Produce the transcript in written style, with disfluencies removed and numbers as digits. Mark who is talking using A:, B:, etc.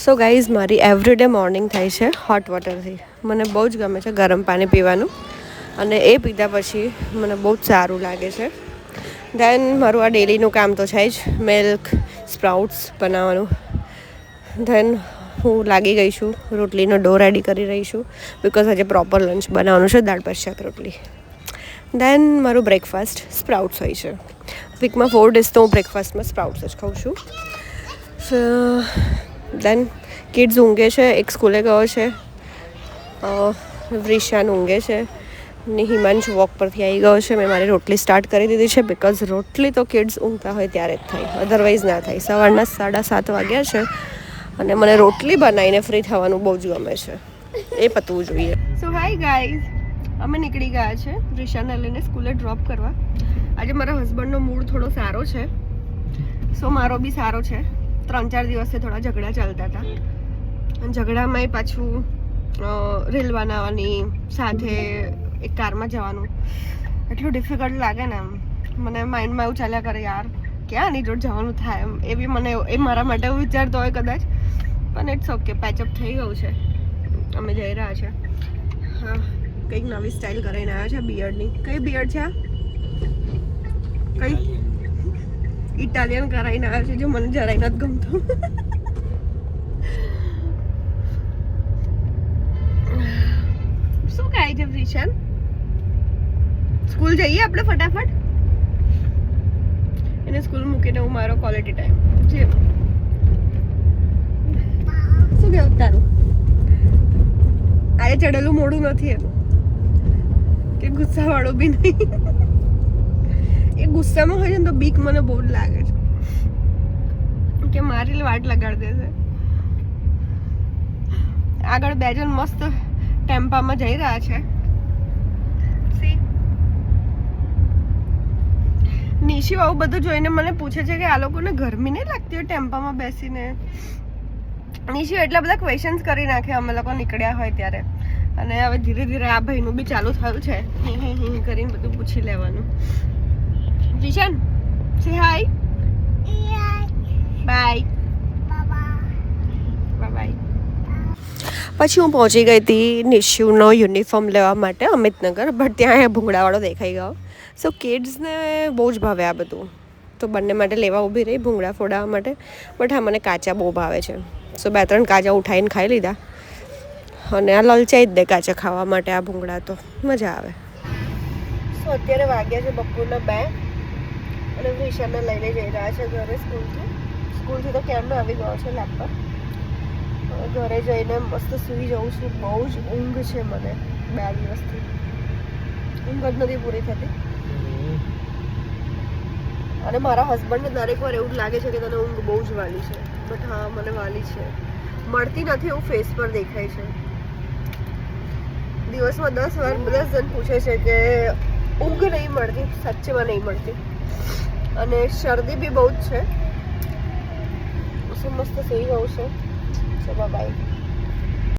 A: So guys મારી every day morning થાય છે હોટ વોટરથી. મને બહુ જ ગમે છે ગરમ પાણી પીવાનું અને એ પીધા પછી મને બહુ જ સારું લાગે છે. દેન મારું આ ડેલીનું કામ તો છે જ, મિલ્ક સ્પ્રાઉટ્સ બનાવવાનું. દેન હું લાગી ગઈ છું રોટલીનો ડો રેડી કરી રહી છું બિકોઝ આજે પ્રોપર લંચ બનાવવાનું છે, દાળ ભાત શાક રોટલી. દેન મારું બ્રેકફાસ્ટ સ્પ્રાઉટ્સ હોય છે. વીકમાં 4 ડેઝ તો હું બ્રેકફાસ્ટમાં સ્પ્રાઉટ્સ જ ખાઉં છું. દેન કિડ્સ ઊંઘે છે, એક સ્કૂલે ગયો છે, વ્રિશાન ઊંઘે છે ને હિમાંશુ વોક પરથી આવી ગયો છે. મેં મારી રોટલી સ્ટાર્ટ કરી દીધી છે બિકોઝ રોટલી તો કિડ્સ ઊંઘતા હોય ત્યારે જ થાય, અધરવાઇઝ ના થાય. સવારના 7:30 વાગ્યા છે અને મને રોટલી બનાવીને ફ્રી થવાનું બહુ જ ગમે છે, એ પતવું જોઈએ. સો હાય ગાઈઝ, અમે નીકળી ગયા છે વ્રિશાને લઈને સ્કૂલે ડ્રોપ કરવા. આજે મારા હસબન્ડનો મૂડ થોડો સારો છે, સો મારો બી સારો છે. 3-4 દિવસથી થોડા ઝઘડા ચાલતા હતા અને ઝઘડામાંય પાછું રીલ બનાવવાની સાથે એક કારમાં જવાનું એટલું ડિફિકલ્ટ લાગે ને. મને માઇન્ડમાં એવું ચાલ્યા કરે યાર ક્યાં આની જોડે જવાનું થાય એમ. એ બી મને એ મારા માટે એવું વિચારતો હોય કદાચ, પણ ઇટ્સ ઓકે, પેચઅપ થઈ ગયું છે. અમે જઈ રહ્યા છે. હા, કંઈક નવી સ્ટાઇલ કરાવીને આવ્યા છે બિયર્ડની. કઈ બિયર્ડ છે આ? કઈ ઇટાલિયન કરાવીને આવ્યા છે, જો મને જરાય નથી ગમતું. શું કહે છે વ્રિશાન? સ્કૂલ જઈએ આપણે ફટાફટ. એને સ્કૂલ મૂકીને હું મારો ક્વોલિટી ટાઈમ જે શું કેવું તારું? આજે ચડેલું મોડું નથી એનું કે ગુસ્સાવાળું બી નહીં. એ ગુસ્સામાં હોય ને તો બીક મને બહુ જ લાગે છે કે મારી વાટ લગાડી દેશે. આગળ 2 જણ મસ્ત ટેમ્પામાં જઈ રહ્યા છે. નિશી આવું બધું જોઈને મને પૂછે છે કે આ લોકોને ગરમી નહીં લાગતી હોય ટેમ્પામાં બેસીને. નિશી એટલા બધા ક્વેશ્ચન્સ કરી નાખે અમે લોકો નીકળ્યા હોય ત્યારે. અને હવે ધીરે ધીરે આ ભાઈનું બી ચાલુ થયું છે કરીને બધું પૂછી લેવાનું. વિશાન સે હાય, બાય બાય. પછી હું પહોંચી ગઈ હતી નિશુનો યુનિફોર્મ લેવા માટે અમિતનગર, બટ ત્યાં ભૂંગળાવાળો દેખાઈ ગયો. સો કિડ્સને બહુ જ ભાવે આ બધું, તો બંને માટે લેવા ઊભી રહી ભૂંગળા ફોડાવવા માટે. બટ હા, મને કાચા બહુ ભાવે છે, સો 2-3 કાચા ઉઠાવીને ખાઈ લીધા. અને આ લલચાઈ જ દે કાચા ખાવા માટે આ ભૂંગળા, તો મજા આવે. સો અત્યારે વાગ્યા છે બપોરના 2 અને વિશાનને લઈને જઈ રહ્યા છે ઘરે સ્કૂલથી તો ક્યારનો આવી ગયો છે લેપટોપ. ઘરે જઈને મસ્ત સૂઈ જવું છું. બહુ જ ઊંઘ છે મને 2 દિવસથી, ઊંઘ જ નથી પૂરી થતી. અને મારા હસબન્ડને દરેક વાર એવું લાગે છે કે તને ઊંઘ બહુ જ વાલી છે, બટ હા મને વાલી છે, મળતી નથી એવું ફેસ પર દેખાય છે. દિવસમાં 10 જણ પૂછે છે કે ઊંઘ નહીં મળતી, સાચેમાં નહીં મળતી. અને શરદી બી બહુ જ છે, મસ્ત સહી ગયું છે. બાય.